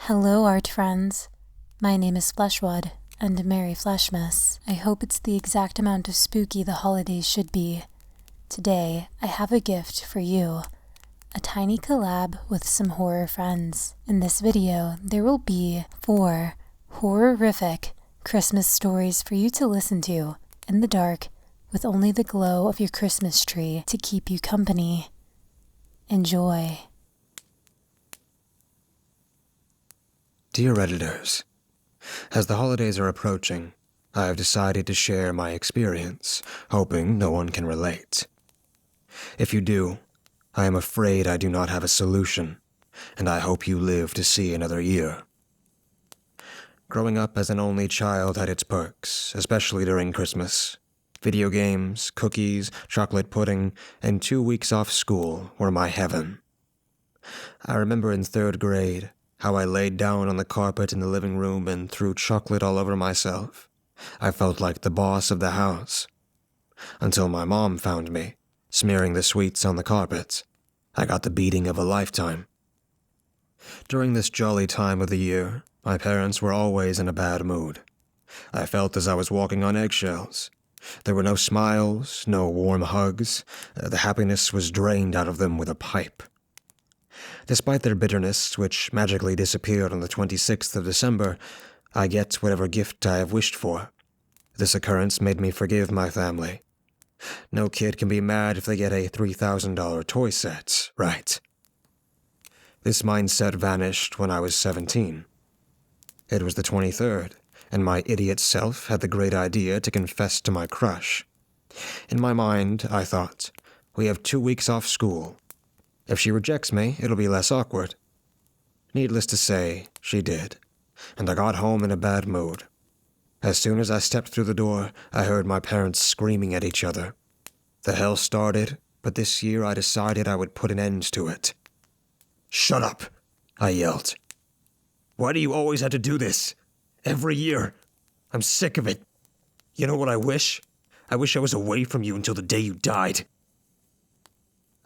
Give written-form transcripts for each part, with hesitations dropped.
Hello, art friends. My name is Fleshwood, and Merry Fleshmas. I hope it's the exact amount of spooky the holidays should be. Today, I have a gift for you. A tiny collab with some horror friends. In this video, there will be 4 horrific Christmas stories for you to listen to in the dark with only the glow of your Christmas tree to keep you company. Enjoy. Dear editors, as the holidays are approaching, I have decided to share my experience, hoping no one can relate. If you do, I am afraid I do not have a solution, and I hope you live to see another year. Growing up as an only child had its perks, especially during Christmas. Video games, cookies, chocolate pudding, and 2 weeks off school were my heaven. I remember in 3rd grade, how I laid down on the carpet in the living room and threw chocolate all over myself. I felt like the boss of the house. Until my mom found me, smearing the sweets on the carpet. I got the beating of a lifetime. During this jolly time of the year, my parents were always in a bad mood. I felt as I was walking on eggshells. There were no smiles, no warm hugs. The happiness was drained out of them with a pipe. Despite their bitterness, which magically disappeared on the 26th of December, I get whatever gift I have wished for. This occurrence made me forgive my family. No kid can be mad if they get a $3,000 toy set, right? This mindset vanished when I was 17. It was the 23rd, and my idiot self had the great idea to confess to my crush. In my mind, I thought, we have 2 weeks off school. If she rejects me, it'll be less awkward. Needless to say, she did, and I got home in a bad mood. As soon as I stepped through the door, I heard my parents screaming at each other. The hell started, but this year I decided I would put an end to it. "Shut up!" I yelled. "Why do you always have to do this? Every year. I'm sick of it. You know what I wish? I wish I was away from you until the day you died."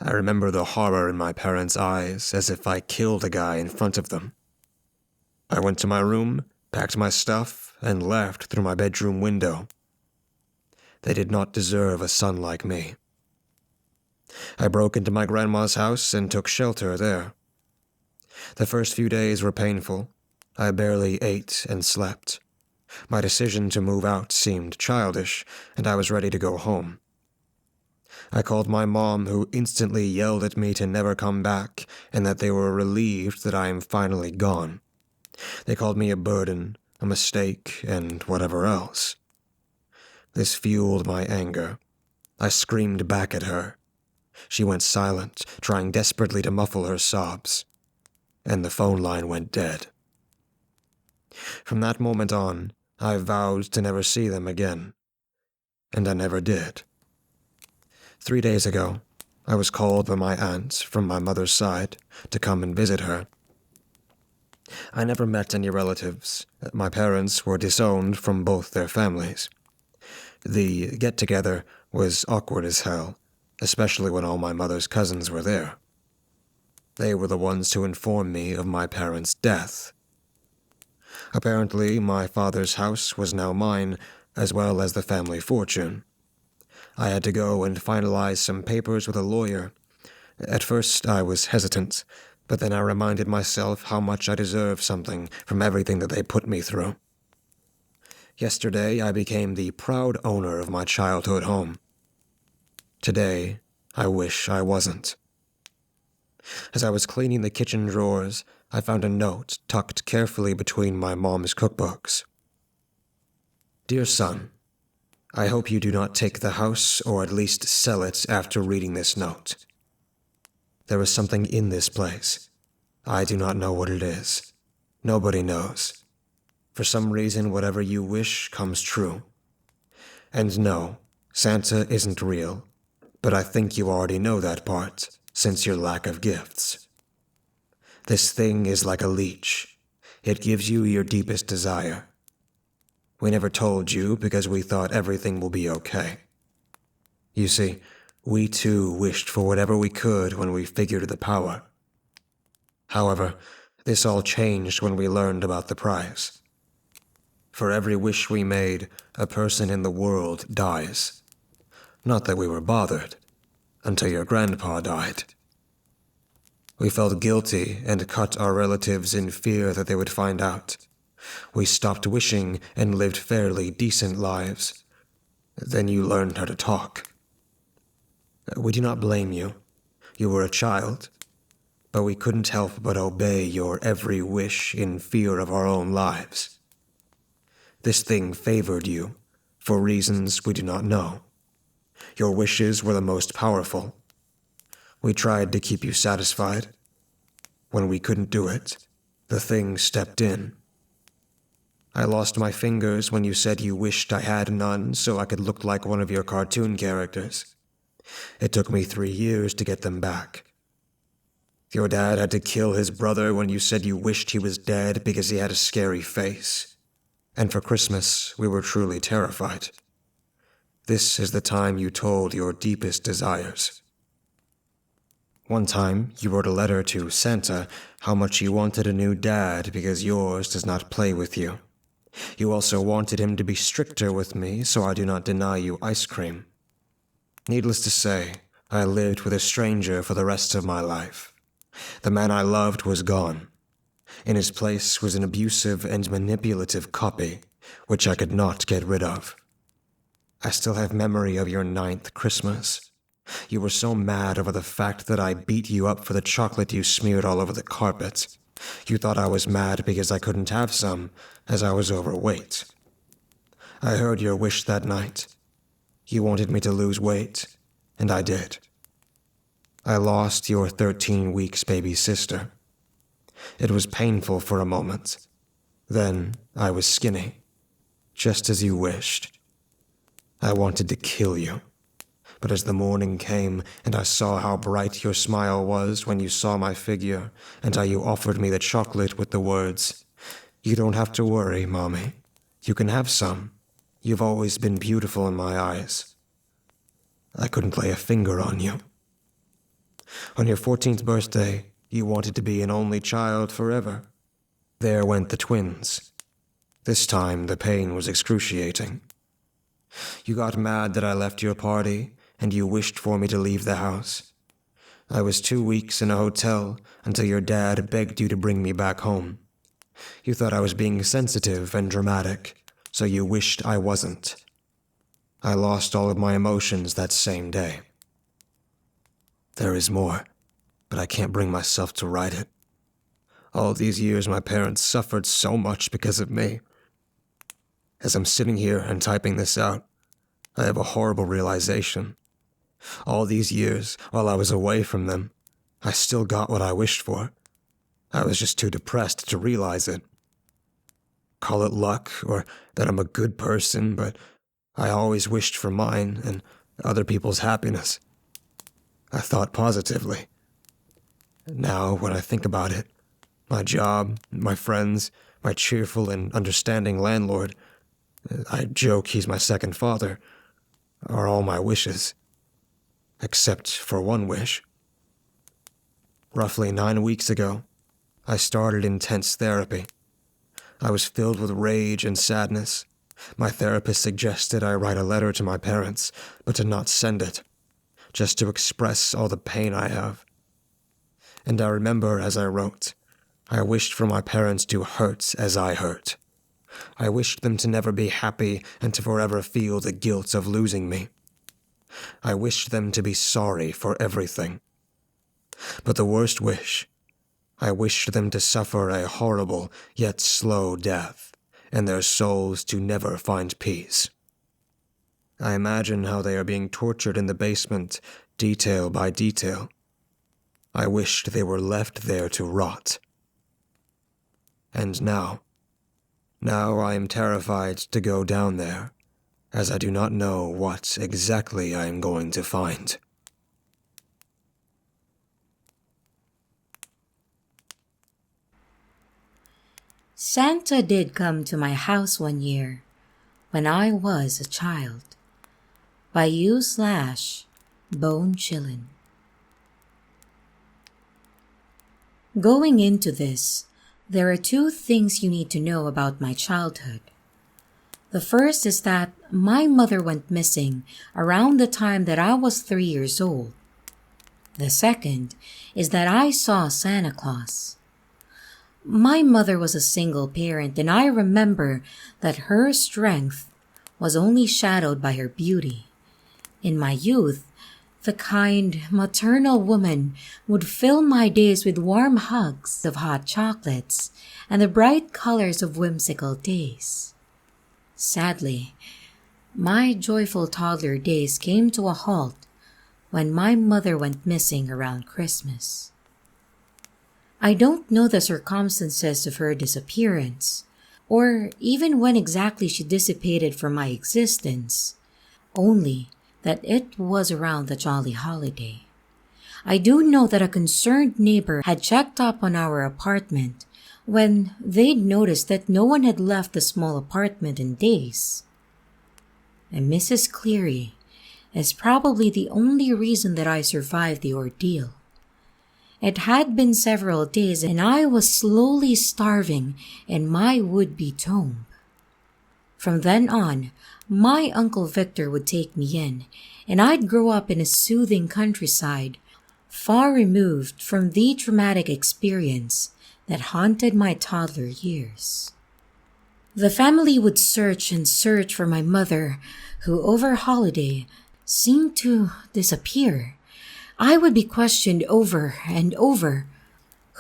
I remember the horror in my parents' eyes, as if I killed a guy in front of them. I went to my room, packed my stuff, and left through my bedroom window. They did not deserve a son like me. I broke into my grandma's house and took shelter there. The first few days were painful. I barely ate and slept. My decision to move out seemed childish, and I was ready to go home. I called my mom, who instantly yelled at me to never come back, and that they were relieved that I am finally gone. They called me a burden, a mistake, and whatever else. This fueled my anger. I screamed back at her. She went silent, trying desperately to muffle her sobs. And the phone line went dead. From that moment on, I vowed to never see them again. And I never did. 3 days ago, I was called by my aunt from my mother's side to come and visit her. I never met any relatives. My parents were disowned from both their families. The get-together was awkward as hell, especially when all my mother's cousins were there. They were the ones to inform me of my parents' death. Apparently, my father's house was now mine, as well as the family fortune. I had to go and finalize some papers with a lawyer. At first, I was hesitant, but then I reminded myself how much I deserve something from everything that they put me through. Yesterday, I became the proud owner of my childhood home. Today, I wish I wasn't. As I was cleaning the kitchen drawers, I found a note tucked carefully between my mom's cookbooks. "Dear son, I hope you do not take the house or at least sell it after reading this note. There is something in this place. I do not know what it is. Nobody knows. For some reason, whatever you wish comes true. And no, Santa isn't real, but I think you already know that part, since your lack of gifts. This thing is like a leech. It gives you your deepest desire. We never told you because we thought everything will be okay. You see, we too wished for whatever we could when we figured the power. However, This all changed when we learned about the prize. For every wish we made, a person in the world dies. Not that we were bothered, until your grandpa died. We felt guilty and cut our relatives in fear that they would find out. We stopped wishing and lived fairly decent lives. Then you learned how to talk. We do not blame you. You were a child. But we couldn't help but obey your every wish in fear of our own lives. This thing favored you, for reasons we do not know. Your wishes were the most powerful. We tried to keep you satisfied. When we couldn't do it, the thing stepped in. I lost my fingers when you said you wished I had none so I could look like one of your cartoon characters. It took me 3 years to get them back. Your dad had to kill his brother when you said you wished he was dead because he had a scary face. And for Christmas, we were truly terrified. This is the time you told your deepest desires. One time, you wrote a letter to Santa how much you wanted a new dad because yours does not play with you. You also wanted him to be stricter with me so I do not deny you ice cream. Needless to say, I lived with a stranger for the rest of my life. The man I loved was gone. In his place was an abusive and manipulative copy, which I could not get rid of. I still have memory of your 9th Christmas. You were so mad over the fact that I beat you up for the chocolate you smeared all over the carpet. You thought I was mad because I couldn't have some, as I was overweight. I heard your wish that night. You wanted me to lose weight, and I did. I lost your 13 weeks baby sister. It was painful for a moment. Then I was skinny, just as you wished. I wanted to kill you. But as the morning came, and I saw how bright your smile was when you saw my figure, and how you offered me the chocolate with the words, "You don't have to worry, Mommy. You can have some. You've always been beautiful in my eyes." I couldn't lay a finger on you. On your 14th birthday, you wanted to be an only child forever. There went the twins. This time, the pain was excruciating. You got mad that I left your party, and you wished for me to leave the house. I was 2 weeks in a hotel until your dad begged you to bring me back home. You thought I was being sensitive and dramatic, so you wished I wasn't. I lost all of my emotions that same day. There is more, but I can't bring myself to write it. All these years my parents suffered so much because of me. As I'm sitting here and typing this out, I have a horrible realization. All these years, while I was away from them, I still got what I wished for. I was just too depressed to realize it. Call it luck, or that I'm a good person, but I always wished for mine and other people's happiness. I thought positively. Now, when I think about it, my job, my friends, my cheerful and understanding landlord, I joke he's my second father, are all my wishes. Except for one wish. Roughly 9 weeks ago, I started intense therapy. I was filled with rage and sadness. My therapist suggested I write a letter to my parents, but to not send it, just to express all the pain I have. And I remember as I wrote, I wished for my parents to hurt as I hurt. I wished them to never be happy and to forever feel the guilt of losing me. I wished them to be sorry for everything. But the worst wish, I wished them to suffer a horrible yet slow death, and their souls to never find peace. I imagine how they are being tortured in the basement, detail by detail. I wished they were left there to rot. And now I am terrified to go down there, as I do not know what exactly I am going to find. Santa did come to my house one year when I was a child. By u/Bone Chillin'. Going into this, There are two things you need to know about my childhood. The first is that my mother went missing around the time that I was 3 years old. The second is that I saw Santa Claus. My mother was a single parent, and I remember that her strength was only shadowed by her beauty. In my youth, the kind, maternal woman would fill my days with warm hugs of hot chocolates and the bright colors of whimsical days. Sadly, my joyful toddler days came to a halt when my mother went missing around Christmas. I don't know the circumstances of her disappearance, or even when exactly she dissipated from my existence, only that it was around the jolly holiday. I do know that a concerned neighbor had checked up on our apartment when they'd noticed that no one had left the small apartment in days. And Mrs. Cleary is probably the only reason that I survived the ordeal. It had been several days and I was slowly starving in my would-be tomb. From then on, my Uncle Victor would take me in, and I'd grow up in a soothing countryside, far removed from the traumatic experience that haunted my toddler years. The family would search and search for my mother, who over holiday seemed to disappear. I would be questioned over and over.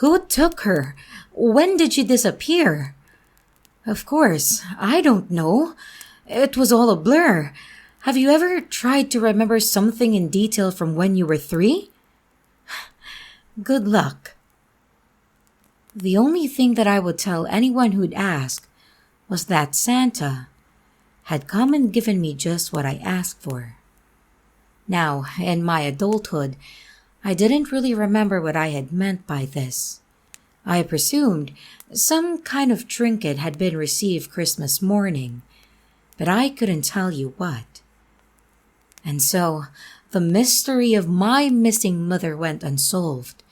Who took her? When did she disappear? Of course, I don't know. It was all a blur. Have you ever tried to remember something in detail from when you were 3? Good luck. The only thing that I would tell anyone who'd ask was that Santa had come and given me just what I asked for. Now, in my adulthood, I didn't really remember what I had meant by this. I presumed some kind of trinket had been received Christmas morning, but I couldn't tell you what. And so, the mystery of my missing mother went unsolved.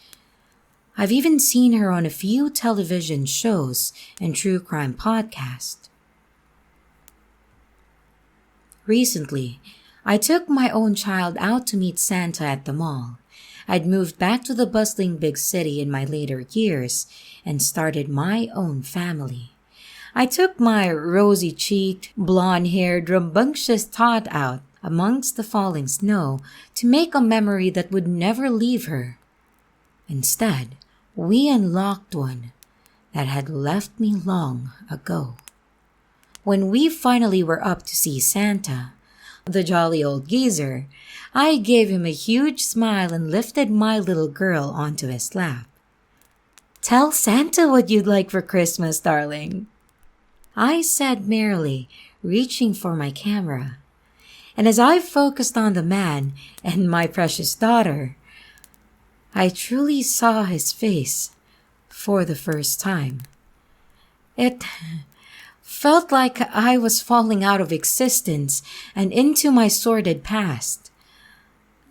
I've even seen her on a few television shows and true crime podcasts. Recently, I took my own child out to meet Santa at the mall. I'd moved back to the bustling big city in my later years and started my own family. I took my rosy-cheeked, blonde-haired, rambunctious tot out amongst the falling snow to make a memory that would never leave her. Instead, we unlocked one that had left me long ago. When we finally were up to see Santa, the jolly old geezer, I gave him a huge smile and lifted my little girl onto his lap. "Tell Santa what you'd like for Christmas, darling," I said merrily, reaching for my camera. And as I focused on the man and my precious daughter, I truly saw his face for the first time. It felt like I was falling out of existence and into my sordid past.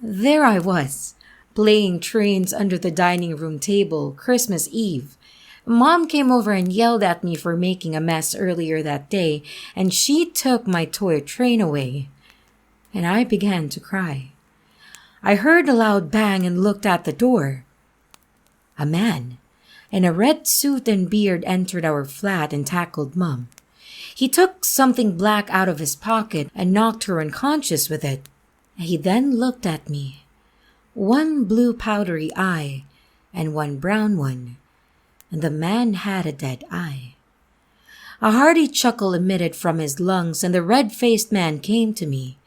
There I was, playing trains under the dining room table Christmas Eve. Mom came over and yelled at me for making a mess earlier that day, and she took my toy train away. And I began to cry. I heard a loud bang and looked at the door. A man in a red suit and beard entered our flat and tackled Mom. He took something black out of his pocket and knocked her unconscious with it. He then looked at me. One blue powdery eye and one brown one, and the man had a dead eye. A hearty chuckle emitted from his lungs, and the red-faced man came to me.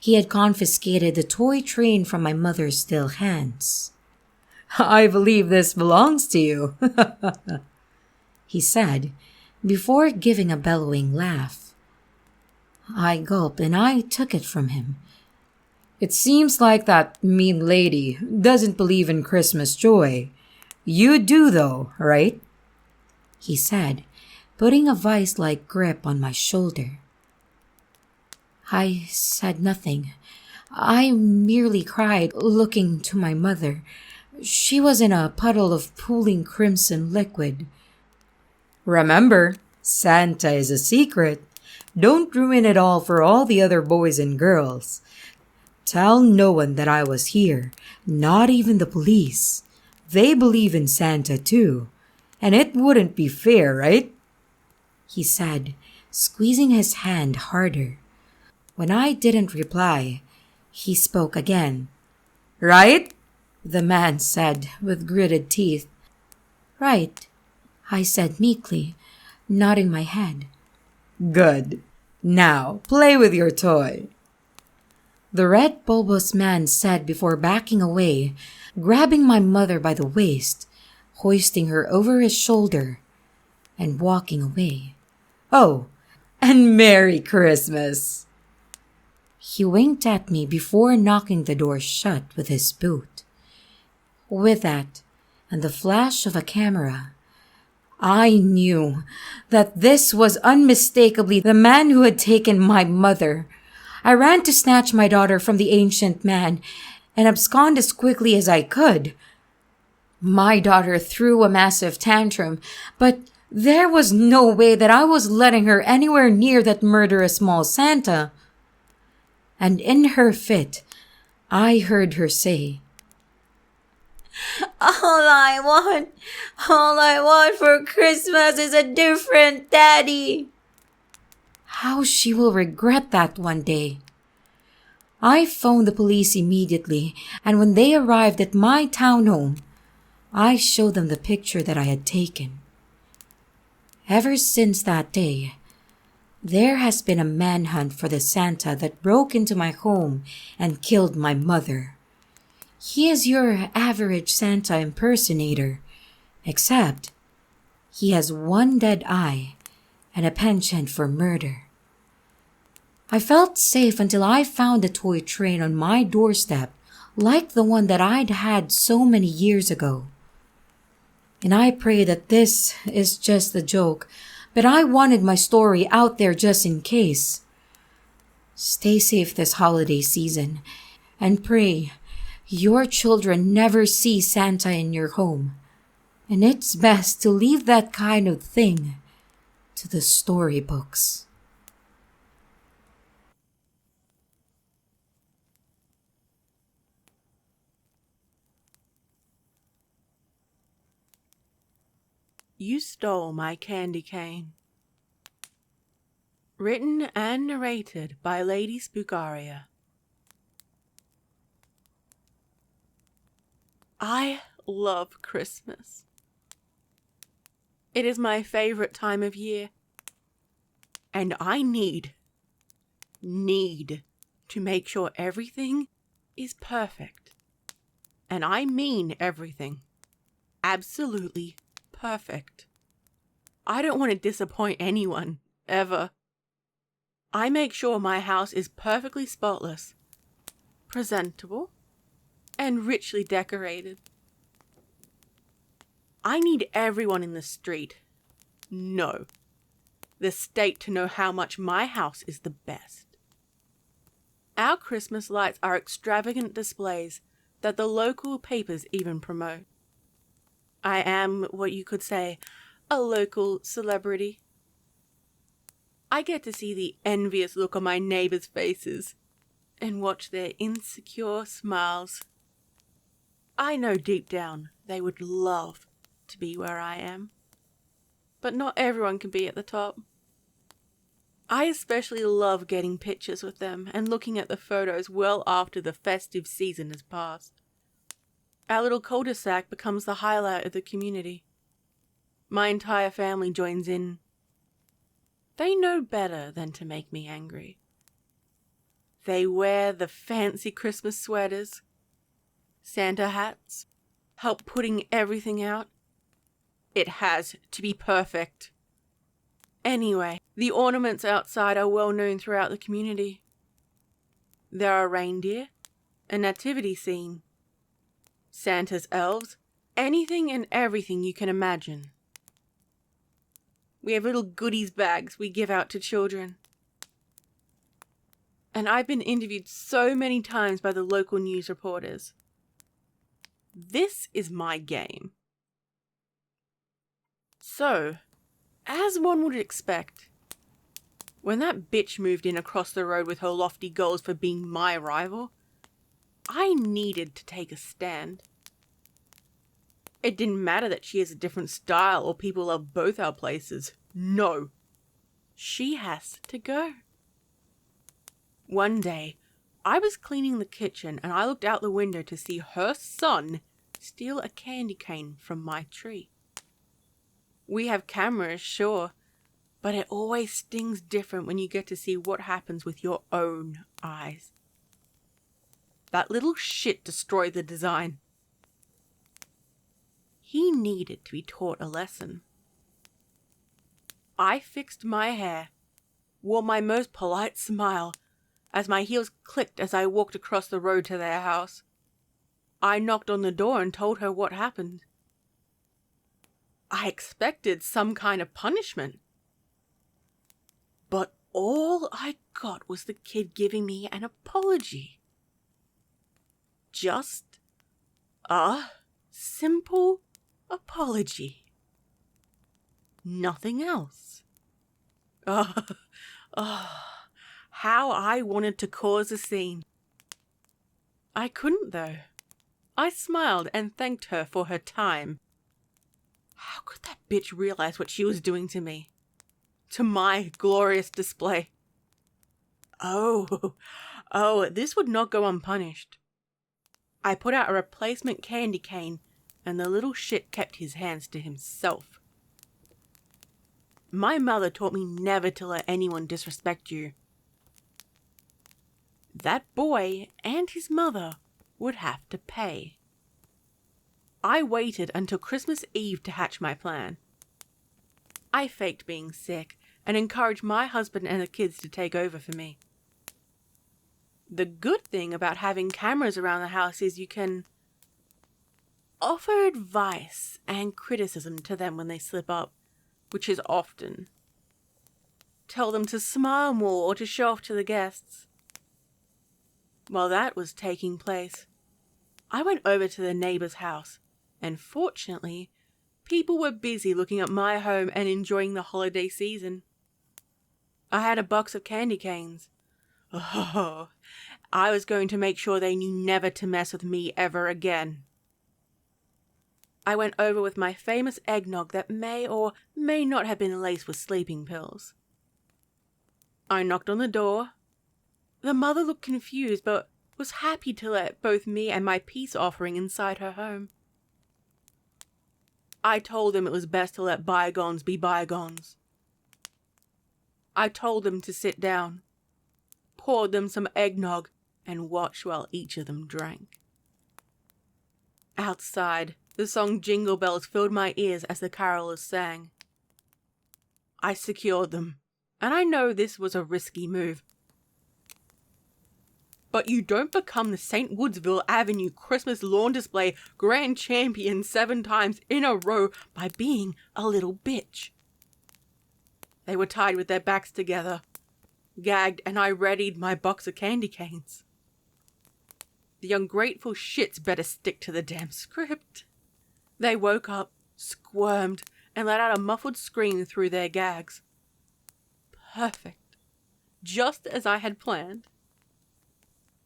He had confiscated the toy train from my mother's still hands. "I believe this belongs to you," he said, before giving a bellowing laugh. I gulped and I took it from him. "It seems like that mean lady doesn't believe in Christmas joy. You do though, right?" he said, putting a vice-like grip on my shoulder. I said nothing. I merely cried, looking to my mother. She was in a puddle of pooling crimson liquid. Remember, Santa is a secret. Don't ruin it all for all the other boys and girls. Tell no one that I was here, not even the police. They believe in Santa too, and it wouldn't be fair, right? He said, squeezing his hand harder. When I didn't reply, he spoke again. Right? The man said with gritted teeth. Right, I said meekly, nodding my head. Good. Now, play with your toy. The red bulbous man said before backing away, grabbing my mother by the waist, hoisting her over his shoulder, and walking away. Oh, and Merry Christmas! He winked at me before knocking the door shut with his boot. With that, and the flash of a camera, I knew that this was unmistakably the man who had taken my mother. I ran to snatch my daughter from the ancient man and abscond as quickly as I could. My daughter threw a massive tantrum, but there was no way that I was letting her anywhere near that murderous small Santa. And in her fit, I heard her say, all I want for Christmas is a different daddy. How she will regret that one day. I phoned the police immediately, and when they arrived at my townhome, I showed them the picture that I had taken. Ever since that day, there has been a manhunt for the Santa that broke into my home and killed my mother. He is your average Santa impersonator, except he has one dead eye and a penchant for murder. I felt safe until I found a toy train on my doorstep, like the one that I'd had so many years ago. And I pray that this is just a joke, but I wanted my story out there just in case. Stay safe this holiday season, and pray your children never see Santa in your home. And it's best to leave that kind of thing to the storybooks. You Stole My Candy Cane. Written and narrated by Lady Spookaria. I love Christmas. It is my favorite time of year. And I need to make sure everything is perfect. And I mean everything. Absolutely perfect. I don't want to disappoint anyone, ever. I make sure my house is perfectly spotless, presentable, and richly decorated. I need everyone in the street, no, the state to know how much my house is the best. Our Christmas lights are extravagant displays that the local papers even promote. I am, what you could say, a local celebrity. I get to see the envious look on my neighbors' faces and watch their insecure smiles. I know deep down they would love to be where I am, but not everyone can be at the top. I especially love getting pictures with them and looking at the photos well after the festive season has passed. Our little cul-de-sac becomes the highlight of the community. My entire family joins in. They know better than to make me angry. They wear the fancy Christmas sweaters, Santa hats, help putting everything out. It has to be perfect. Anyway, the ornaments outside are well known throughout the community. There are reindeer, a nativity scene, Santa's elves, anything and everything you can imagine. We have little goodies bags we give out to children. And I've been interviewed so many times by the local news reporters. This is my game. So, As one would expect, when that bitch moved in across the road with her lofty goals for being my rival, I needed to take a stand. It didn't matter that she has a different style or people love both our places. No. She has to go. One day, I was cleaning the kitchen and I looked out the window to see her son steal a candy cane from my tree. We have cameras, sure, but it always stings different when you get to see what happens with your own eyes. That little shit destroyed the design. He needed to be taught a lesson. I fixed my hair, wore my most polite smile as my heels clicked as I walked across the road to their house. I knocked on the door and told her what happened. I expected some kind of punishment. But all I got was the kid giving me an apology. Just a simple apology. Nothing else. How I wanted to cause a scene. I couldn't though. I smiled and thanked her for her time. How could that bitch realize what she was doing to me? To my glorious display. Oh, this would not go unpunished. I put out a replacement candy cane and the little shit kept his hands to himself. My mother taught me never to let anyone disrespect you. That boy and his mother would have to pay. I waited until Christmas Eve to hatch my plan. I faked being sick and encouraged my husband and the kids to take over for me. The good thing about having cameras around the house is you can offer advice and criticism to them when they slip up, which is often. Tell them to smile more or to show off to the guests. While that was taking place, I went over to the neighbor's house, and fortunately, people were busy looking at my home and enjoying the holiday season. I had a box of candy canes. Oh, I was going to make sure they knew never to mess with me ever again. I went over with my famous eggnog that may or may not have been laced with sleeping pills. I knocked on the door. The mother looked confused, but was happy to let both me and my peace offering inside her home. I told them it was best to let bygones be bygones. I told them to sit down, poured them some eggnog, and watched while each of them drank. Outside, the song Jingle Bells filled my ears as the carolers sang. I secured them, and I know this was a risky move. But you don't become the St. Woodsville Avenue Christmas lawn display grand champion 7 times in a row by being a little bitch. They were tied with their backs together, gagged, and I readied my box of candy canes. The ungrateful shits better stick to the damn script. They woke up, squirmed, and let out a muffled scream through their gags. Perfect. Just as I had planned.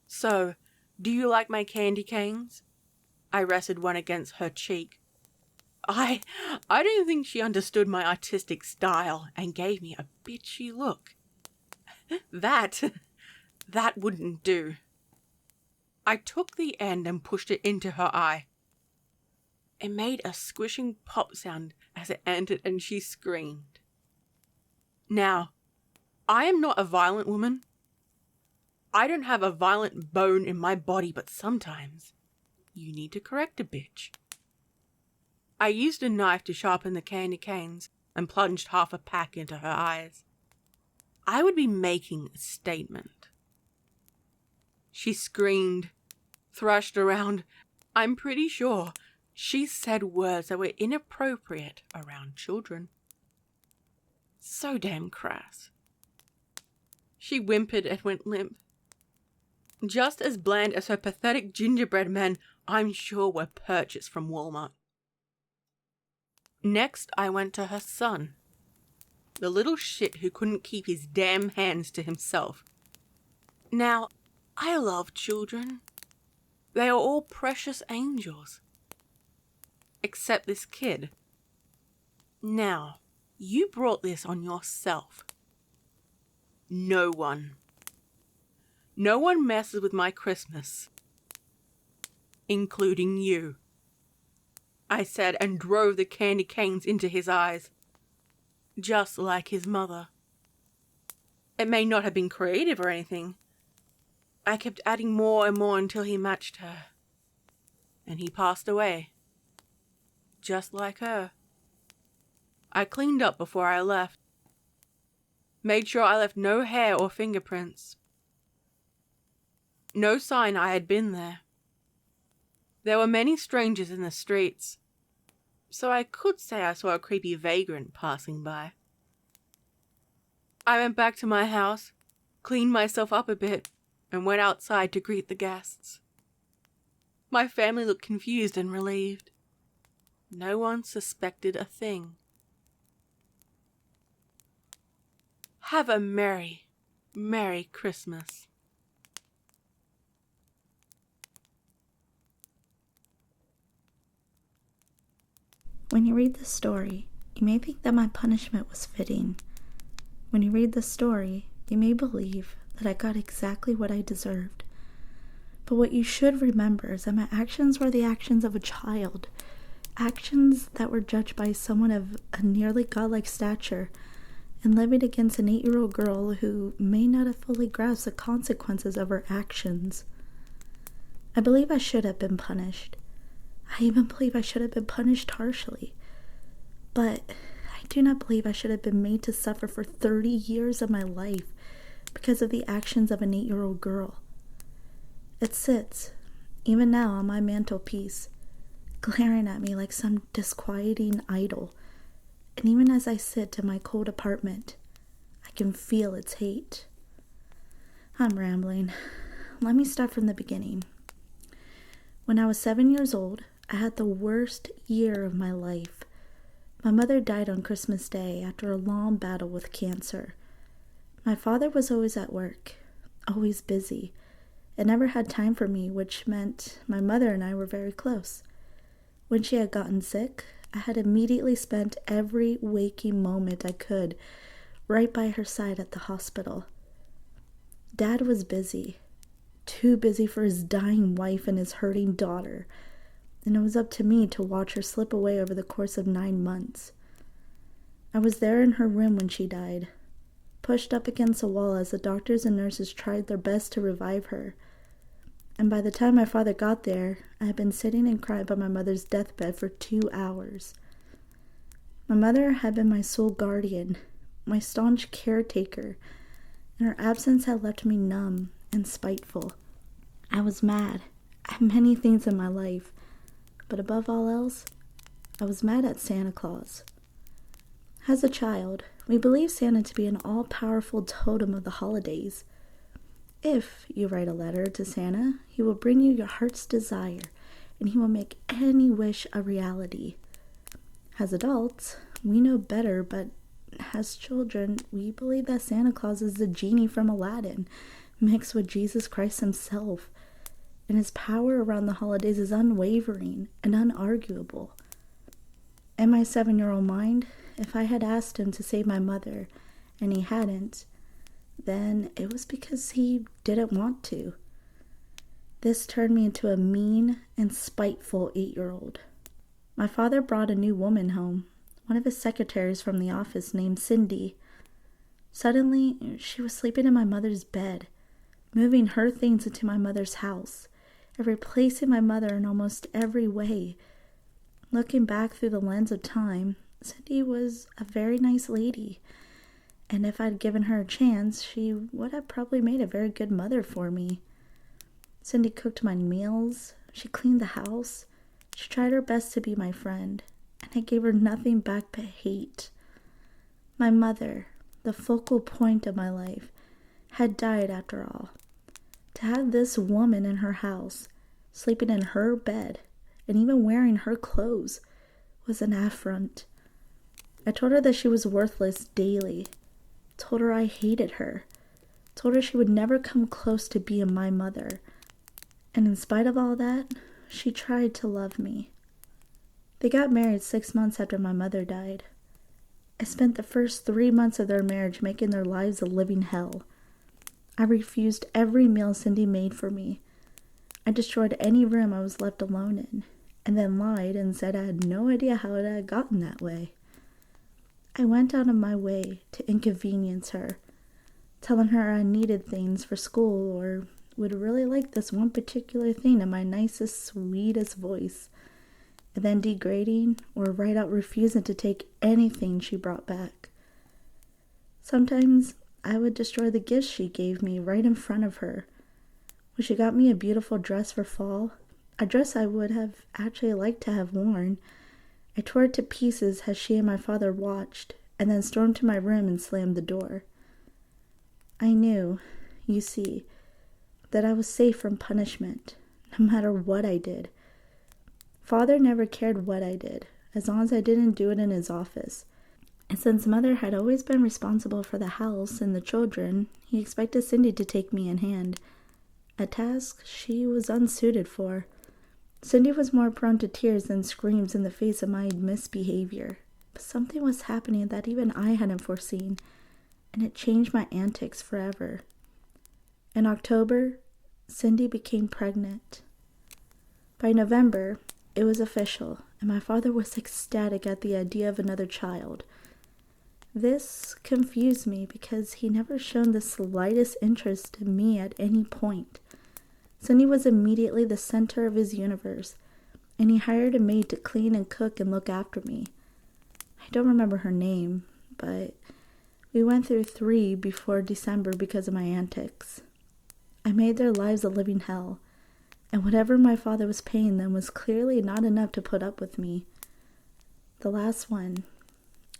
So, do you like my candy canes? I rested one against her cheek. I don't think she understood my artistic style and gave me a bitchy look. That wouldn't do. I took the end and pushed it into her eye. It made a squishing pop sound as it entered and she screamed. Now, I am not a violent woman. I don't have a violent bone in my body, but sometimes you need to correct a bitch. I used a knife to sharpen the candy canes and plunged half a pack into her eyes. I would be making a statement. She screamed, thrashed around. I'm pretty sure she said words that were inappropriate around children. So damn crass. She whimpered and went limp. Just as bland as her pathetic gingerbread men, I'm sure were purchased from Walmart. Next, I went to her son. The little shit who couldn't keep his damn hands to himself. Now, I love children. They are all precious angels. Except this kid. Now, you brought this on yourself. No one messes with my Christmas. Including you. I said, and drove the candy canes into his eyes. Just like his mother. It may not have been creative or anything. I kept adding more and more until he matched her. And he passed away. Just like her. I cleaned up before I left. Made sure I left no hair or fingerprints. No sign I had been there. There were many strangers in the streets, so I could say I saw a creepy vagrant passing by. I went back to my house, cleaned myself up a bit, and went outside to greet the guests. My family looked confused and relieved. No one suspected a thing. Have a merry, merry Christmas. When you read this story, you may think that my punishment was fitting. When you read this story, you may believe that I got exactly what I deserved. But what you should remember is that my actions were the actions of a child. Actions that were judged by someone of a nearly godlike stature and levied against an 8-year-old girl who may not have fully grasped the consequences of her actions. I believe I should have been punished. I even believe I should have been punished harshly. But I do not believe I should have been made to suffer for 30 years of my life because of the actions of an 8-year-old girl. It sits, even now, on my mantelpiece, glaring at me like some disquieting idol. And even as I sit in my cold apartment, I can feel its hate. I'm rambling. Let me start from the beginning. When I was 7 years old, I had the worst year of my life. My mother died on Christmas Day after a long battle with cancer. My father was always at work, always busy, and never had time for me, which meant my mother and I were very close. When she had gotten sick, I had immediately spent every waking moment I could right by her side at the hospital. Dad was busy, too busy for his dying wife and his hurting daughter, and it was up to me to watch her slip away over the course of 9 months. I was there in her room when she died, pushed up against the wall as the doctors and nurses tried their best to revive her. And by the time my father got there, I had been sitting and crying by my mother's deathbed for 2 hours. My mother had been my sole guardian, my staunch caretaker, and her absence had left me numb and spiteful. I was mad at many things in my life, but above all else, I was mad at Santa Claus. As a child, we believed Santa to be an all-powerful totem of the holidays. If you write a letter to Santa, he will bring you your heart's desire, and he will make any wish a reality. As adults, we know better, but as children, we believe that Santa Claus is the genie from Aladdin, mixed with Jesus Christ himself, and his power around the holidays is unwavering and unarguable. In my 7-year-old mind, if I had asked him to save my mother, and he hadn't, then it was because he didn't want to. This turned me into a mean and spiteful 8-year-old. My father brought a new woman home, one of his secretaries from the office named Cindy. Suddenly, she was sleeping in my mother's bed, moving her things into my mother's house, and replacing my mother in almost every way. Looking back through the lens of time, Cindy was a very nice lady, and if I'd given her a chance, she would have probably made a very good mother for me. Cindy cooked my meals, she cleaned the house, she tried her best to be my friend, and I gave her nothing back but hate. My mother, the focal point of my life, had died after all. To have this woman in her house, sleeping in her bed, and even wearing her clothes, was an affront. I told her that she was worthless daily. Told her I hated her. Told her she would never come close to being my mother. And in spite of all that, she tried to love me. They got married 6 months after my mother died. I spent the first 3 months of their marriage making their lives a living hell. I refused every meal Cindy made for me. I destroyed any room I was left alone in, and then lied and said I had no idea how it had gotten that way. I went out of my way to inconvenience her, telling her I needed things for school or would really like this one particular thing in my nicest, sweetest voice, and then degrading or right out refusing to take anything she brought back. Sometimes I would destroy the gifts she gave me right in front of her. When she got me a beautiful dress for fall, a dress I would have actually liked to have worn, I tore it to pieces as she and my father watched, and then stormed to my room and slammed the door. I knew, you see, that I was safe from punishment, no matter what I did. Father never cared what I did, as long as I didn't do it in his office. And since Mother had always been responsible for the house and the children, he expected Cindy to take me in hand, a task she was unsuited for. Cindy was more prone to tears than screams in the face of my misbehavior, but something was happening that even I hadn't foreseen, and it changed my antics forever. In October, Cindy became pregnant. By November, it was official, and my father was ecstatic at the idea of another child. This confused me because he never shown the slightest interest in me at any point. Cindy was immediately the center of his universe, and he hired a maid to clean and cook and look after me. I don't remember her name, but we went through 3 before December because of my antics. I made their lives a living hell, and whatever my father was paying them was clearly not enough to put up with me. The last one,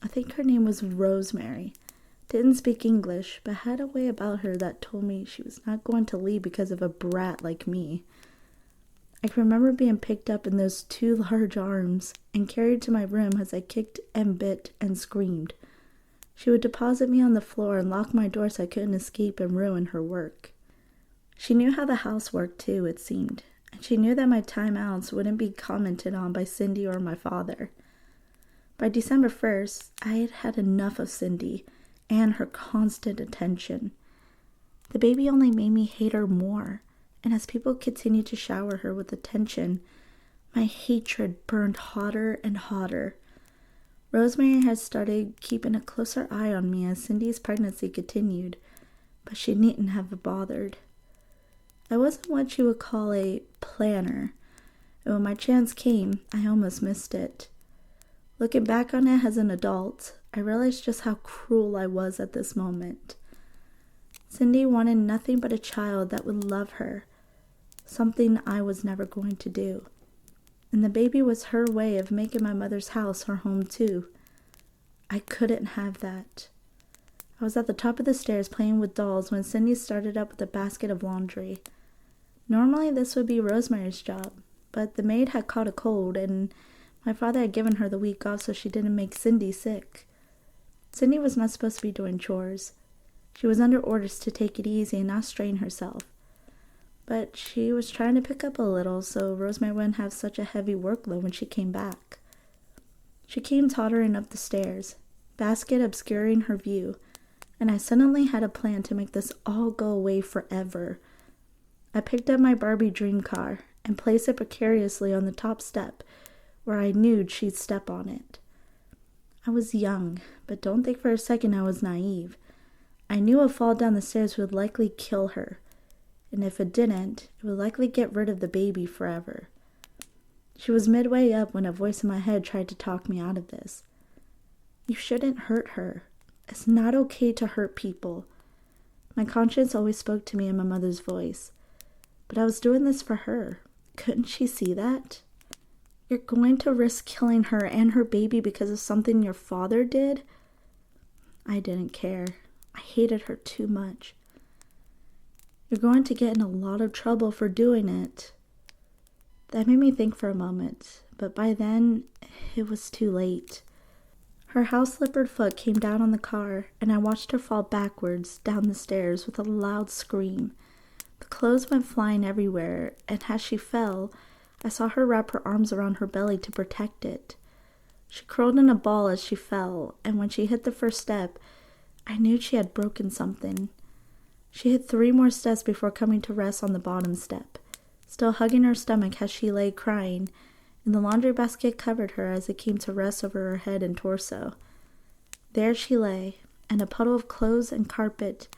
I think her name was Rosemary, didn't speak English, but had a way about her that told me she was not going to leave because of a brat like me. I can remember being picked up in those 2 large arms and carried to my room as I kicked and bit and screamed. She would deposit me on the floor and lock my door so I couldn't escape and ruin her work. She knew how the house worked too, it seemed, and she knew that my timeouts wouldn't be commented on by Cindy or my father. By December 1st, I had had enough of Cindy and her constant attention. The baby only made me hate her more, and as people continued to shower her with attention, my hatred burned hotter and hotter. Rosemary had started keeping a closer eye on me as Cindy's pregnancy continued, but she needn't have bothered. I wasn't what you would call a planner, and when my chance came, I almost missed it. Looking back on it as an adult, I realized just how cruel I was at this moment. Cindy wanted nothing but a child that would love her, something I was never going to do. And the baby was her way of making my mother's house her home too. I couldn't have that. I was at the top of the stairs playing with dolls when Cindy started up with a basket of laundry. Normally this would be Rosemary's job, but the maid had caught a cold and my father had given her the week off so she didn't make Cindy sick. Cindy was not supposed to be doing chores. She was under orders to take it easy and not strain herself. But she was trying to pick up a little so Rosemary wouldn't have such a heavy workload when she came back. She came tottering up the stairs, basket obscuring her view, and I suddenly had a plan to make this all go away forever. I picked up my Barbie dream car and placed it precariously on the top step where I knew she'd step on it. I was young, but don't think for a second I was naive. I knew a fall down the stairs would likely kill her, and if it didn't, it would likely get rid of the baby forever. She was midway up when a voice in my head tried to talk me out of this. You shouldn't hurt her. It's not okay to hurt people. My conscience always spoke to me in my mother's voice, but I was doing this for her. Couldn't she see that? You're going to risk killing her and her baby because of something your father did? I didn't care. I hated her too much. You're going to get in a lot of trouble for doing it. That made me think for a moment, but by then, it was too late. Her house-slippered foot came down on the car, and I watched her fall backwards down the stairs with a loud scream. The clothes went flying everywhere, and as she fell, I saw her wrap her arms around her belly to protect it. She curled in a ball as she fell, and when she hit the first step, I knew she had broken something. She hit 3 more steps before coming to rest on the bottom step, still hugging her stomach as she lay crying, and the laundry basket covered her as it came to rest over her head and torso. There she lay, in a puddle of clothes and carpet,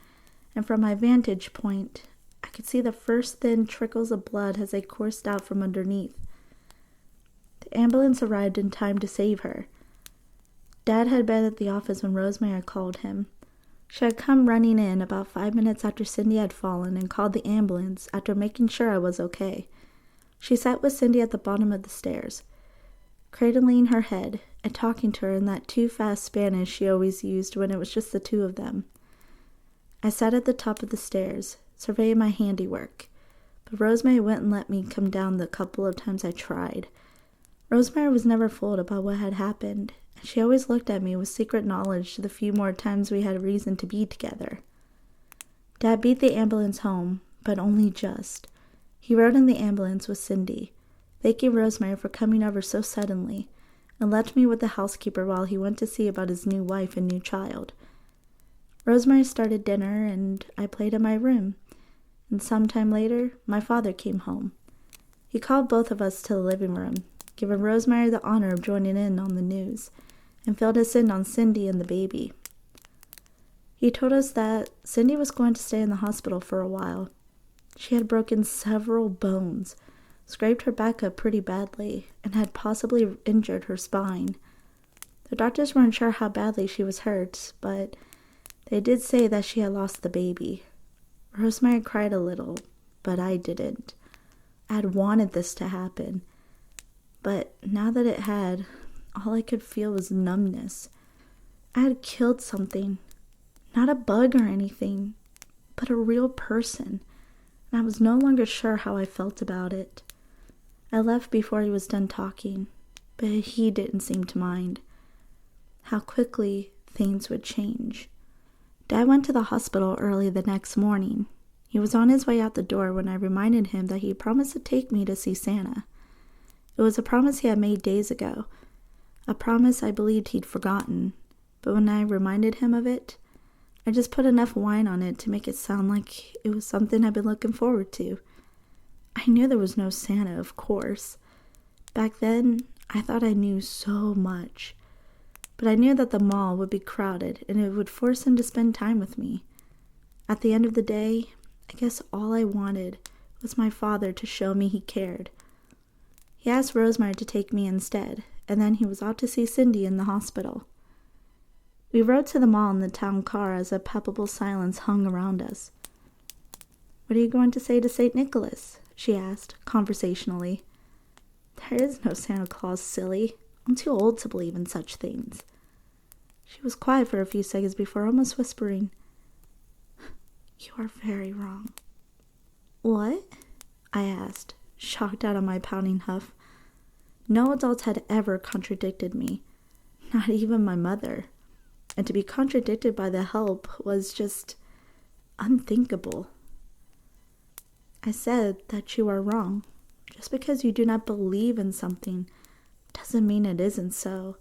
and from my vantage point, I could see the first thin trickles of blood as they coursed out from underneath. The ambulance arrived in time to save her. Dad had been at the office when Rosemary called him. She had come running in about 5 minutes after Cindy had fallen and called the ambulance after making sure I was okay. She sat with Cindy at the bottom of the stairs, cradling her head and talking to her in that too-fast Spanish she always used when it was just the two of them. I sat at the top of the stairs, surveying my handiwork, but Rosemary wouldn't let me come down the couple of times I tried. Rosemary was never fooled about what had happened, and she always looked at me with secret knowledge the few more times we had reason to be together. Dad beat the ambulance home, but only just. He rode in the ambulance with Cindy, thanking Rosemary for coming over so suddenly, and left me with the housekeeper while he went to see about his new wife and new child. Rosemary started dinner, and I played in my room, and some time later, my father came home. He called both of us to the living room, giving Rosemary the honor of joining in on the news, and filled us in on Cindy and the baby. He told us that Cindy was going to stay in the hospital for a while. She had broken several bones, scraped her back up pretty badly, and had possibly injured her spine. The doctors weren't sure how badly she was hurt, but they did say that she had lost the baby. Rosemary cried a little, but I didn't. I had wanted this to happen, but now that it had, all I could feel was numbness. I had killed something, not a bug or anything, but a real person, and I was no longer sure how I felt about it. I left before he was done talking, but he didn't seem to mind. How quickly things would change. Dad went to the hospital early the next morning. He was on his way out the door when I reminded him that he promised to take me to see Santa. It was a promise he had made days ago, a promise I believed he'd forgotten, but when I reminded him of it, I just put enough wine on it to make it sound like it was something I'd been looking forward to. I knew there was no Santa, of course. Back then, I thought I knew so much, but I knew that the mall would be crowded and it would force him to spend time with me. At the end of the day, I guess all I wanted was my father to show me he cared. He asked Rosemary to take me instead, and then he was out to see Cindy in the hospital. We rode to the mall in the town car as a palpable silence hung around us. "What are you going to say to St. Nicholas?" she asked, conversationally. "There is no Santa Claus, silly. I'm too old to believe in such things." She was quiet for a few seconds before almost whispering, "You are very wrong." "What?" I asked, shocked out of my pounding huff. No adult had ever contradicted me, not even my mother, and to be contradicted by the help was just unthinkable. "I said that you are wrong. Just because you do not believe in something doesn't mean it isn't so.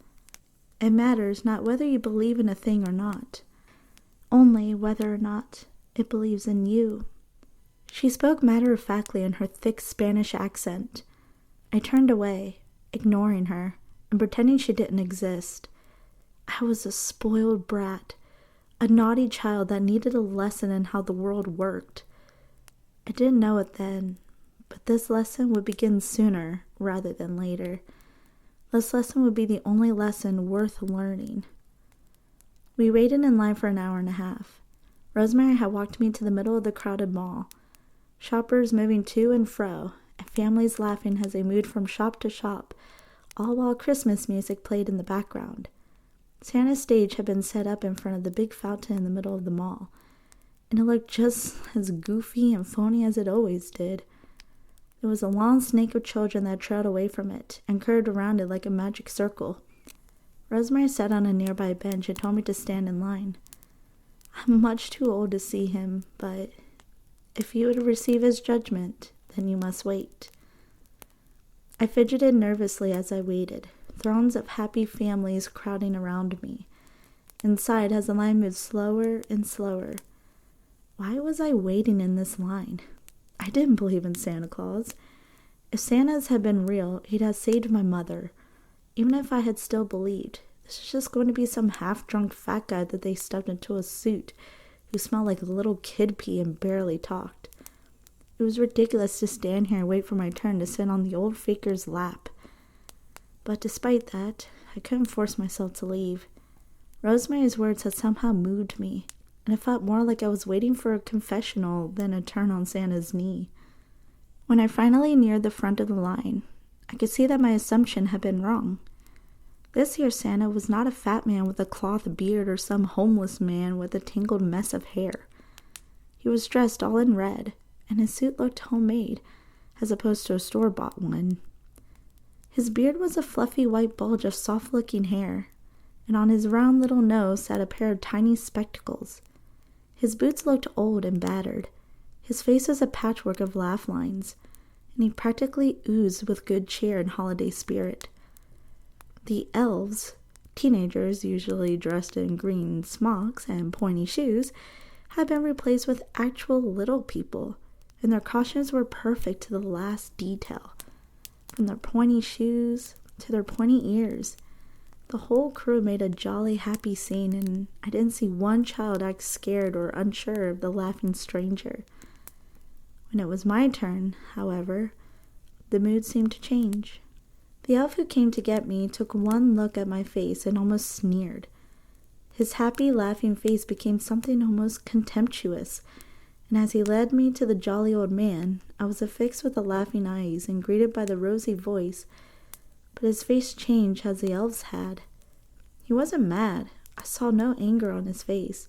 It matters not whether you believe in a thing or not, only whether or not it believes in you." She spoke matter-of-factly in her thick Spanish accent. I turned away, ignoring her, and pretending she didn't exist. I was a spoiled brat, a naughty child that needed a lesson in how the world worked. I didn't know it then, but this lesson would begin sooner rather than later. This lesson would be the only lesson worth learning. We waited in line for an hour and a half. Rosemary had walked me to the middle of the crowded mall, shoppers moving to and fro, and families laughing as they moved from shop to shop, all while Christmas music played in the background. Santa's stage had been set up in front of the big fountain in the middle of the mall, and it looked just as goofy and phony as it always did. There was a long snake of children that trailed away from it and curved around it like a magic circle. Rosemary sat on a nearby bench and told me to stand in line. I'm much too old to see him, but if you would receive his judgment, then you must wait. I fidgeted nervously as I waited, throngs of happy families crowding around me. Inside, as the line moved slower and slower. Why was I waiting in this line? I didn't believe in Santa Claus. If Santas had been real, he'd have saved my mother. Even if I had still believed, this is just going to be some half-drunk fat guy that they stuffed into a suit who smelled like a little kid pee and barely talked. It was ridiculous to stand here and wait for my turn to sit on the old faker's lap. But despite that, I couldn't force myself to leave. Rosemary's words had somehow moved me, and it felt more like I was waiting for a confessional than a turn on Santa's knee. When I finally neared the front of the line, I could see that my assumption had been wrong. This year's Santa was not a fat man with a cloth beard or some homeless man with a tangled mess of hair. He was dressed all in red, and his suit looked homemade, as opposed to a store-bought one. His beard was a fluffy white bulge of soft-looking hair, and on his round little nose sat a pair of tiny spectacles. His boots looked old and battered. His face was a patchwork of laugh lines, and he practically oozed with good cheer and holiday spirit. The elves, teenagers usually dressed in green smocks and pointy shoes, had been replaced with actual little people, and their costumes were perfect to the last detail. From their pointy shoes to their pointy ears, the whole crew made a jolly, happy scene, and I didn't see one child act scared or unsure of the laughing stranger. When it was my turn, however, the mood seemed to change. The elf who came to get me took one look at my face and almost sneered. His happy, laughing face became something almost contemptuous, and as he led me to the jolly old man, I was affixed with the laughing eyes and greeted by the rosy voice, but his face changed as the elf's had. He wasn't mad. I saw no anger on his face,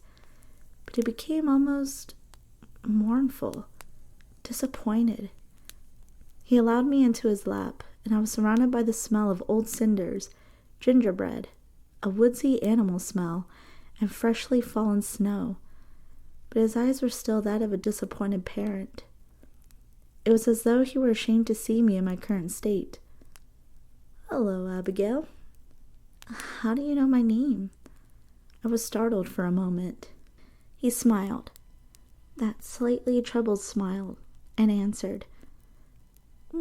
but it became almost mournful, disappointed. He allowed me into his lap, and I was surrounded by the smell of old cinders, gingerbread, a woodsy animal smell, and freshly fallen snow. But his eyes were still that of a disappointed parent. It was as though he were ashamed to see me in my current state. "Hello, Abigail. How do you know my name?" I was startled for a moment. He smiled, that slightly troubled smile, and answered,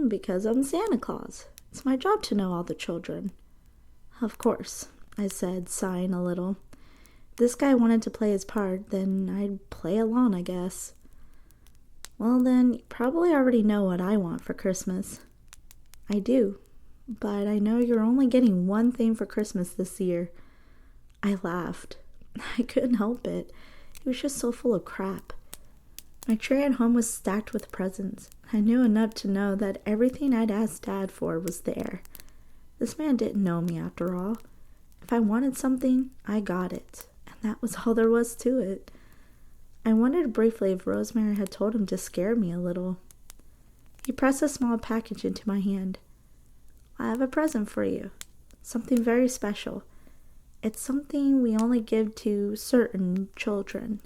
"Because I'm Santa Claus. It's my job to know all the children." "Of course," I said, sighing a little. If this guy wanted to play his part, then I'd play along, I guess. "Well, then, you probably already know what I want for Christmas." "I do, but I know you're only getting one thing for Christmas this year." I laughed. I couldn't help it. He was just so full of crap. My tree at home was stacked with presents. I knew enough to know that everything I'd asked Dad for was there. This man didn't know me after all. If I wanted something, I got it, and that was all there was to it. I wondered briefly if Rosemary had told him to scare me a little. He pressed a small package into my hand. "I have a present for you. Something very special. It's something we only give to certain children."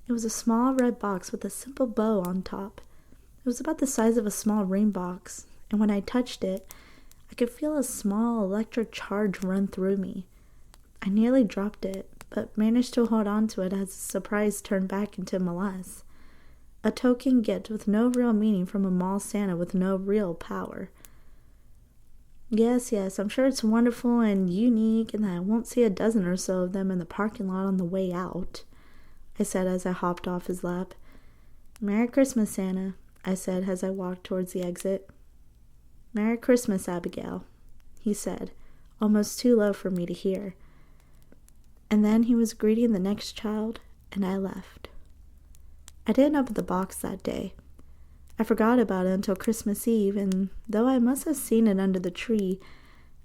It was a small red box with a simple bow on top. It was about the size of a small ring box, and when I touched it, I could feel a small electric charge run through me. I nearly dropped it, but managed to hold on to it as the surprise turned back into malice. A token gift with no real meaning from a mall Santa with no real power. Yes, I'm sure it's wonderful and unique, and that I won't see a dozen or so of them in the parking lot on the way out," I said as I hopped off his lap. "Merry Christmas, Santa," I said as I walked towards the exit. "Merry Christmas, Abigail," he said, almost too low for me to hear. And then he was greeting the next child, and I left. I didn't open the box that day. I forgot about it until Christmas Eve, and though I must have seen it under the tree,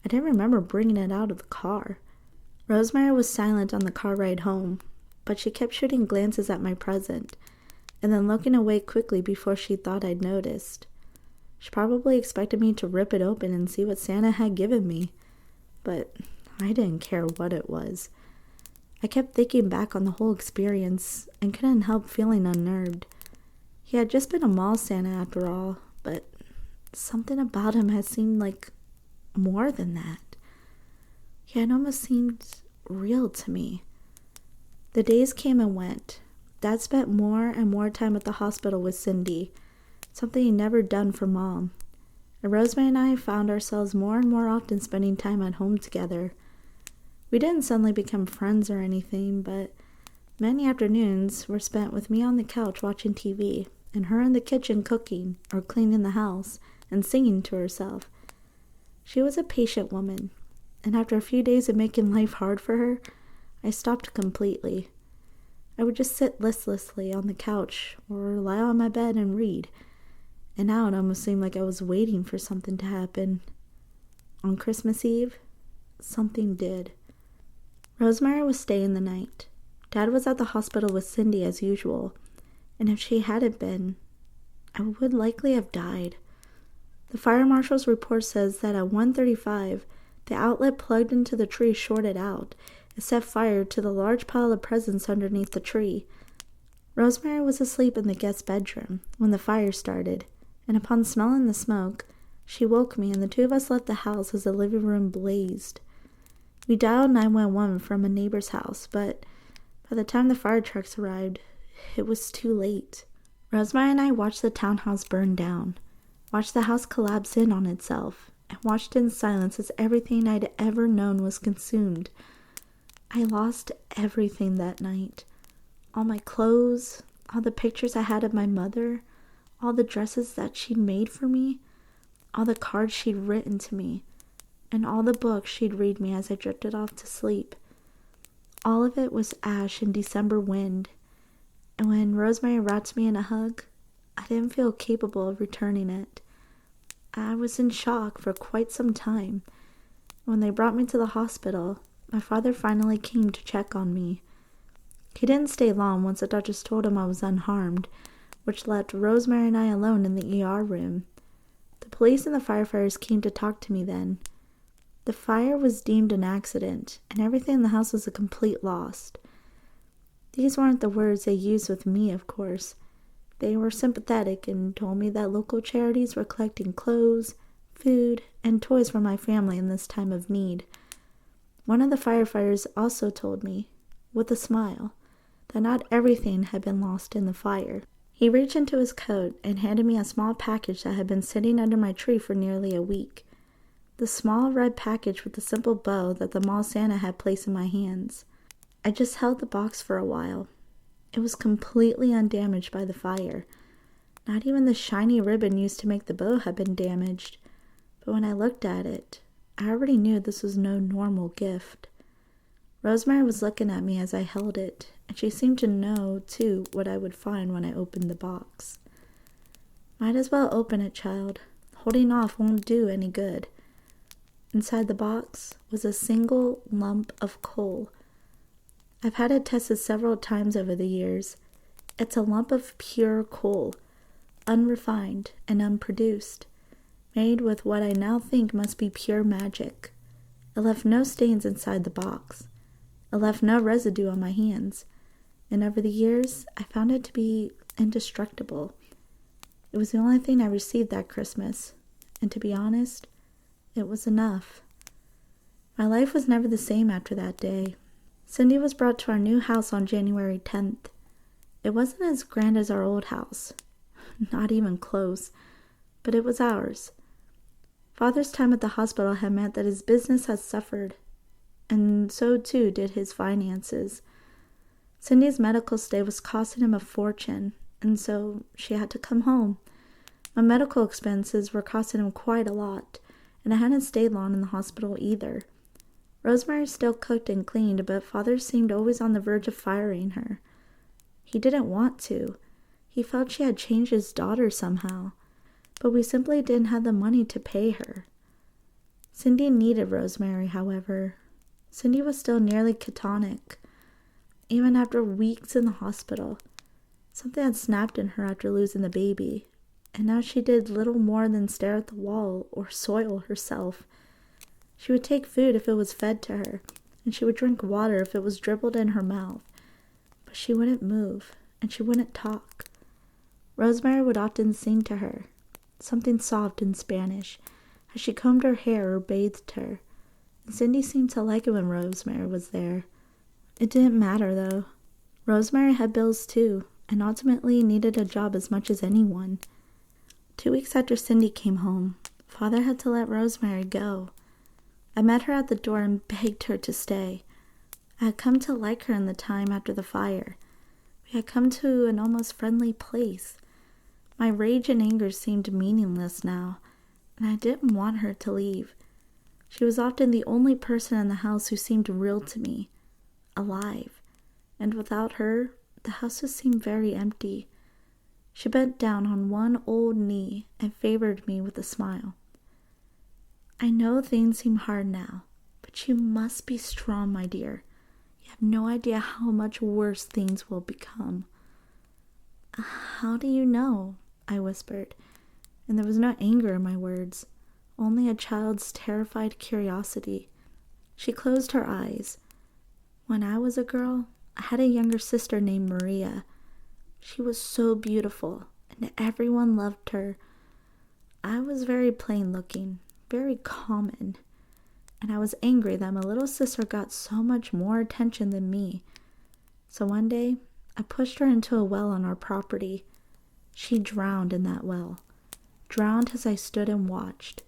I didn't remember bringing it out of the car. Rosemary was silent on the car ride home, but she kept shooting glances at my present, and then looking away quickly before she thought I'd noticed. She probably expected me to rip it open and see what Santa had given me, but I didn't care what it was. I kept thinking back on the whole experience and couldn't help feeling unnerved. He had just been a mall Santa after all, but something about him had seemed like more than that. He had almost seemed real to me. The days came and went. Dad spent more and more time at the hospital with Cindy, something he'd never done for Mom. And Rosemary and I found ourselves more and more often spending time at home together. We didn't suddenly become friends or anything, but many afternoons were spent with me on the couch watching TV, and her in the kitchen cooking or cleaning the house and singing to herself. She was a patient woman, and after a few days of making life hard for her, I stopped completely. I would just sit listlessly on the couch or lie on my bed and read, and now it almost seemed like I was waiting for something to happen. On Christmas Eve, something did. Rosemary was staying the night. Dad was at the hospital with Cindy as usual, and if she hadn't been, I would likely have died. The fire marshal's report says that at 1:35, the outlet plugged into the tree shorted out. It set fire to the large pile of presents underneath the tree. Rosemary was asleep in the guest bedroom when the fire started, and upon smelling the smoke, she woke me and the two of us left the house as the living room blazed. We dialed 911 from a neighbor's house, but by the time the fire trucks arrived, it was too late. Rosemary and I watched the townhouse burn down, watched the house collapse in on itself, and watched in silence as everything I'd ever known was consumed. I lost everything that night. All my clothes, all the pictures I had of my mother, all the dresses that she'd made for me, all the cards she'd written to me, and all the books she'd read me as I drifted off to sleep. All of it was ash and December wind, and when Rosemary wrapped me in a hug, I didn't feel capable of returning it. I was in shock for quite some time. When they brought me to the hospital, my father finally came to check on me. He didn't stay long once the doctors told him I was unharmed, which left Rosemary and I alone in the ER room. The police and the firefighters came to talk to me then. The fire was deemed an accident, and everything in the house was a complete loss. These weren't the words they used with me, of course. They were sympathetic and told me that local charities were collecting clothes, food, and toys for my family in this time of need. One of the firefighters also told me, with a smile, that not everything had been lost in the fire. He reached into his coat and handed me a small package that had been sitting under my tree for nearly a week. The small red package with the simple bow that the mall Santa had placed in my hands. I just held the box for a while. It was completely undamaged by the fire. Not even the shiny ribbon used to make the bow had been damaged. But when I looked at it, I already knew this was no normal gift. Rosemary was looking at me as I held it, and she seemed to know, too, what I would find when I opened the box. Might as well open it, child. Holding off won't do any good. Inside the box was a single lump of coal. I've had it tested several times over the years. It's a lump of pure coal, unrefined and unproduced, made with what I now think must be pure magic. It left no stains inside the box. It left no residue on my hands, and over the years I found it to be indestructible. It was the only thing I received that Christmas, and to be honest, it was enough. My life was never the same after that day. Cindy was brought to our new house on January 10th. It wasn't as grand as our old house, not even close, but it was ours. Father's time at the hospital had meant that his business had suffered, and so too did his finances. Cindy's medical stay was costing him a fortune, and so she had to come home. My medical expenses were costing him quite a lot, and I hadn't stayed long in the hospital either. Rosemary still cooked and cleaned, but Father seemed always on the verge of firing her. He didn't want to. He felt she had changed his daughter somehow, but we simply didn't have the money to pay her. Cindy needed Rosemary, however. Cindy was still nearly catatonic, even after weeks in the hospital. Something had snapped in her after losing the baby, and now she did little more than stare at the wall or soil herself. She would take food if it was fed to her, and she would drink water if it was dribbled in her mouth. But she wouldn't move, and she wouldn't talk. Rosemary would often sing to her, something soft in Spanish, as she combed her hair or bathed her, and Cindy seemed to like it when Rosemary was there. It didn't matter, though. Rosemary had bills too, and ultimately needed a job as much as anyone. 2 weeks after Cindy came home, Father had to let Rosemary go. I met her at the door and begged her to stay. I had come to like her in the time after the fire. We had come to an almost friendly place. My rage and anger seemed meaningless now, and I didn't want her to leave. She was often the only person in the house who seemed real to me, alive, and without her, the house would seem very empty. She bent down on one old knee and favored me with a smile. I know things seem hard now, but you must be strong, my dear. You have no idea how much worse things will become. How do you know? I whispered, and there was no anger in my words, only a child's terrified curiosity. She closed her eyes. When I was a girl, I had a younger sister named Maria. She was so beautiful, and everyone loved her. I was very plain looking, very common, and I was angry that my little sister got so much more attention than me. So one day, I pushed her into a well on our property. She drowned in that well, drowned as I stood and watched.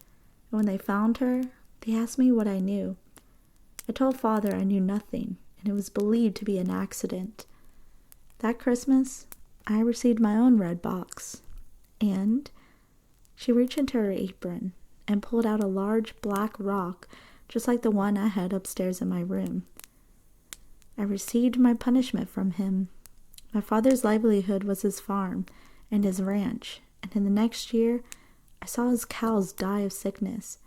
And when they found her, they asked me what I knew. I told Father I knew nothing, and it was believed to be an accident. That Christmas, I received my own red box, and she reached into her apron and pulled out a large black rock, just like the one I had upstairs in my room. I received my punishment from him. My father's livelihood was his farm and his ranch, and in the next year, I saw his cows die of sickness.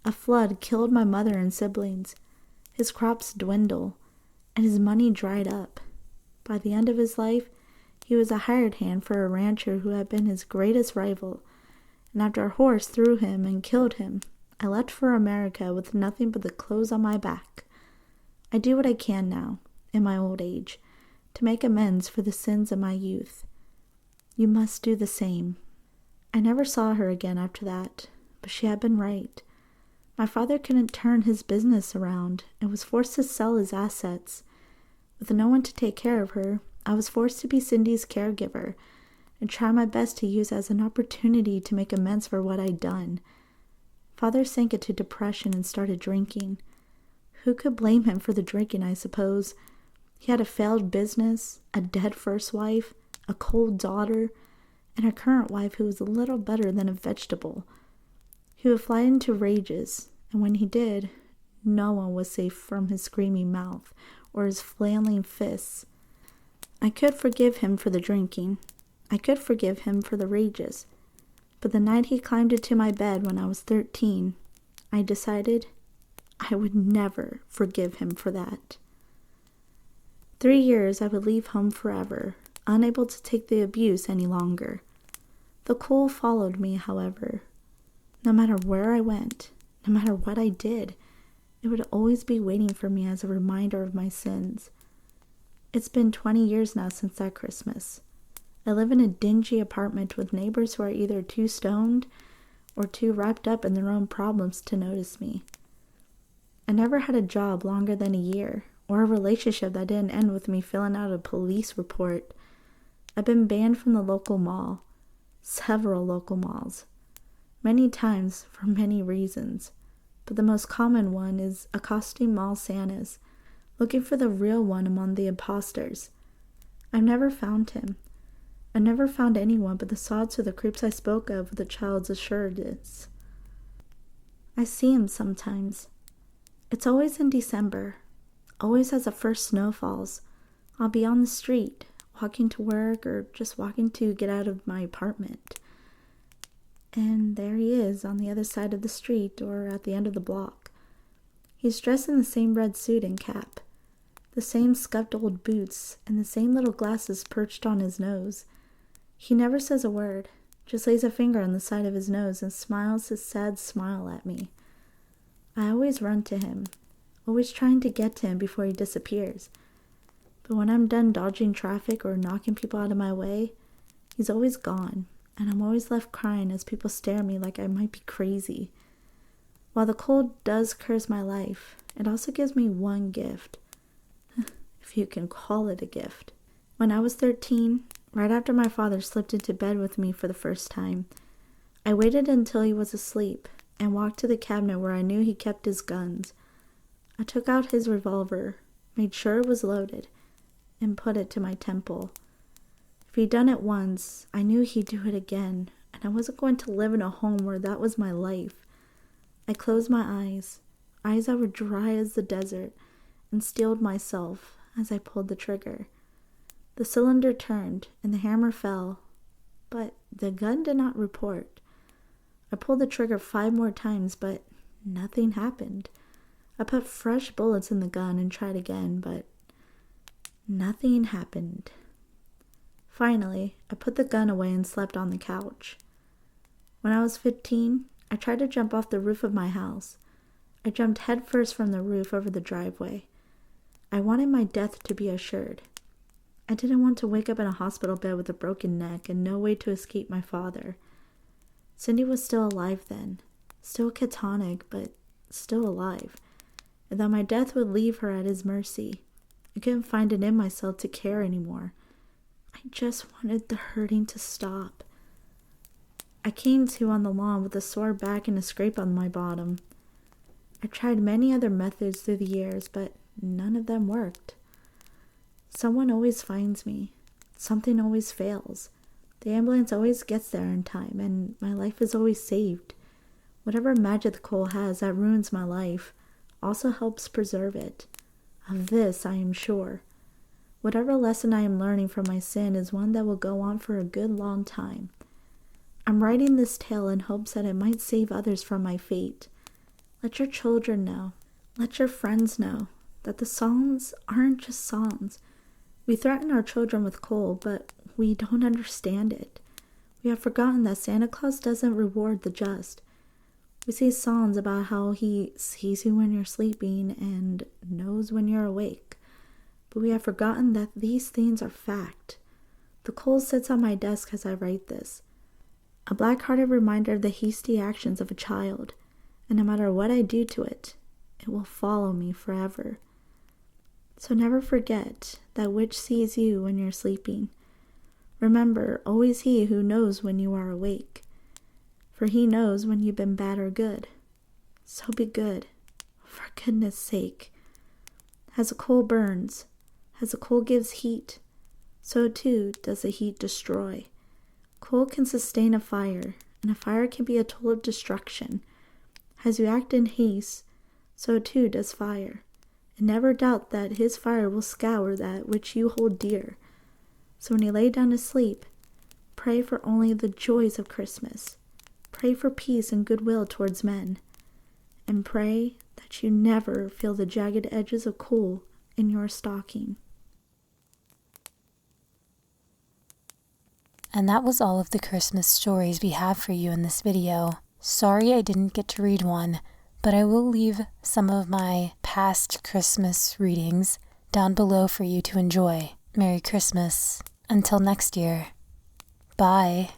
A flood killed my mother and siblings. His crops dwindle, and his money dried up. By the end of his life, he was a hired hand for a rancher who had been his greatest rival, and after a horse threw him and killed him, I left for America with nothing but the clothes on my back. I do what I can now, in my old age, to make amends for the sins of my youth. You must do the same. I never saw her again after that, but she had been right. My father couldn't turn his business around and was forced to sell his assets. With no one to take care of her, I was forced to be Cindy's caregiver and try my best to use as an opportunity to make amends for what I'd done. Father sank into depression and started drinking. Who could blame him for the drinking, I suppose? He had a failed business, a dead first wife, a cold daughter, and a current wife who was a little better than a vegetable. He would fly into rages, and when he did, no one was safe from his screaming mouth or his flailing fists. I could forgive him for the drinking. I could forgive him for the rages. But the night he climbed into my bed when I was 13, I decided I would never forgive him for that. 3 years I would leave home forever, unable to take the abuse any longer. The cold followed me, however. No matter where I went, no matter what I did, it would always be waiting for me as a reminder of my sins. It's been 20 years now since that Christmas. I live in a dingy apartment with neighbors who are either too stoned or too wrapped up in their own problems to notice me. I never had a job longer than a year, or a relationship that didn't end with me filling out a police report. I've been banned from the local mall, several local malls, many times for many reasons, but the most common one is accosting mall Santas, looking for the real one among the imposters. I've never found him. I never found anyone but the sods or the creeps I spoke of with a child's assurance. I see him sometimes. It's always in December, always as the first snow falls. I'll be on the street, walking to work or just walking to get out of my apartment. And there he is on the other side of the street or at the end of the block. He's dressed in the same red suit and cap, the same scuffed old boots, and the same little glasses perched on his nose. He never says a word, just lays a finger on the side of his nose and smiles his sad smile at me. I always run to him, always trying to get to him before he disappears. But when I'm done dodging traffic or knocking people out of my way, he's always gone, and I'm always left crying as people stare at me like I might be crazy. While the cold does curse my life, it also gives me one gift, if you can call it a gift. When I was 13, right after my father slipped into bed with me for the first time, I waited until he was asleep and walked to the cabinet where I knew he kept his guns. I took out his revolver, made sure it was loaded, and put it to my temple. If he'd done it once, I knew he'd do it again, and I wasn't going to live in a home where that was my life. I closed my eyes that were dry as the desert, and steeled myself as I pulled the trigger. The cylinder turned, and the hammer fell, but the gun did not report. I pulled the trigger 5 more times, but nothing happened. I put fresh bullets in the gun and tried again, but nothing happened. Finally, I put the gun away and slept on the couch. When I was 15, I tried to jump off the roof of my house. I jumped headfirst from the roof over the driveway. I wanted my death to be assured. I didn't want to wake up in a hospital bed with a broken neck and no way to escape my father. Cindy was still alive then, still catatonic, but still alive, and that my death would leave her at his mercy. I couldn't find it in myself to care anymore. I just wanted the hurting to stop. I came to on the lawn with a sore back and a scrape on my bottom. I tried many other methods through the years, but none of them worked. Someone always finds me. Something always fails. The ambulance always gets there in time, and my life is always saved. Whatever magic the coal has that ruins my life also helps preserve it. Of this I am sure. Whatever lesson I am learning from my sin is one that will go on for a good long time. I'm writing this tale in hopes that it might save others from my fate. Let your children know, let your friends know, that the songs aren't just songs. We threaten our children with coal, but we don't understand it. We have forgotten that Santa Claus doesn't reward the just. We say songs about how he sees you when you're sleeping and knows when you're awake. But we have forgotten that these things are fact. The coal sits on my desk as I write this. A black-hearted reminder of the hasty actions of a child, and no matter what I do to it, it will follow me forever. So never forget that which sees you when you're sleeping. Remember, always he who knows when you are awake, for he knows when you've been bad or good. So be good, for goodness sake. As a coal burns, as a coal gives heat, so too does the heat destroy. Coal can sustain a fire, and a fire can be a tool of destruction. As you act in haste, so too does fire. And never doubt that his fire will scour that which you hold dear. So when you lay down to sleep, pray for only the joys of Christmas. Pray for peace and goodwill towards men. And pray that you never feel the jagged edges of coal in your stocking. And that was all of the Christmas stories we have for you in this video. Sorry I didn't get to read one, but I will leave some of my past Christmas readings down below for you to enjoy. Merry Christmas. Until next year. Bye.